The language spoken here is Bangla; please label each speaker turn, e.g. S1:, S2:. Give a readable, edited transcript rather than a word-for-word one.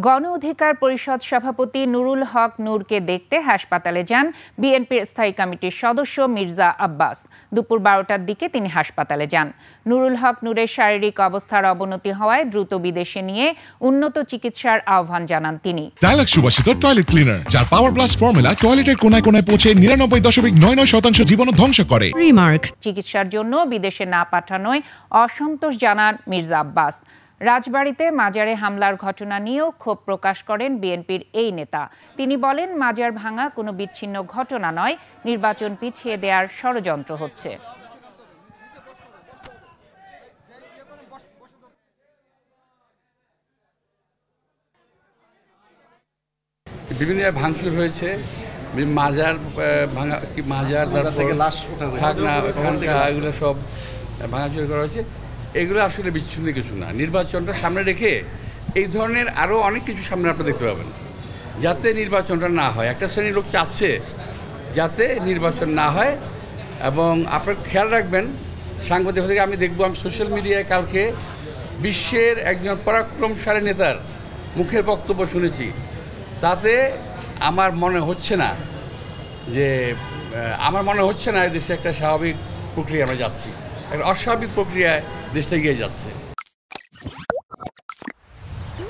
S1: গণ অধিকার পরিষদ সভাপতি নুরুল হক নূরকে দেখতে হাসপাতালে যান বিএনপির স্থায়ী কমিটির সদস্য মির্জা আব্বাস। দুপুর 12টার দিকে তিনি হাসপাতালে যান। নুরুল হক নূরের শারীরিক অবস্থার অবনতি হওয়ায় দ্রুত বিদেশে নিয়ে উন্নত চিকিৎসার আহ্বান জানান তিনি।
S2: ডায়ালগ সুবাসিত টয়লেট ক্লিনার, যার পাওয়ার প্লাস ফর্মুলা টয়লেটের কোনায় কোনায় পৌঁছে 99.99% জীবাণু ধ্বংস করে।
S1: চিকিৎসার জন্য বিদেশে না পাঠানোয় অসন্তোষ জানান মির্জা আব্বাস। রাজবাড়ীতে মাজারে হামলার ঘটনা নিয়েও ক্ষোভ প্রকাশ করেন বিএনপির এই নেতা। তিনি বলেন, মাজার ভাঙা কোনো বিচ্ছিন্ন ঘটনা নয়, নির্বাচন পিছিয়ে দেওয়ার ষড়যন্ত্র হচ্ছে।
S3: বিভিন্ন ভাঙচুর হয়েছে, মাজার ভাঙা, মাজার থেকে লাশ এগুলো সব ভাঙাচুরি করা হয়েছে। এগুলো আসলে বিচ্ছিন্ন কিছু না। নির্বাচনটা সামনে রেখে এই ধরনের আরও অনেক কিছু সামনে আপনারা দেখতে পাবেন, যাতে নির্বাচনটা না হয়। একটা শ্রেণীর লোক চাচ্ছে যাতে নির্বাচন না হয়। এবং আপনারা খেয়াল রাখবেন, সাংবাদিক থেকে আমি দেখব, আমি সোশ্যাল মিডিয়ায় কালকে বিশ্বের একজন পরাক্রমশালী নেতার মুখের বক্তব্য শুনেছি। তাতে আমার মনে হচ্ছে না এই দেশে একটা স্বাভাবিক প্রক্রিয়া আমরা যাচ্ছি, একটা অস্বাভাবিক প্রক্রিয়ায় দেশটা এগিয়ে যাচ্ছে।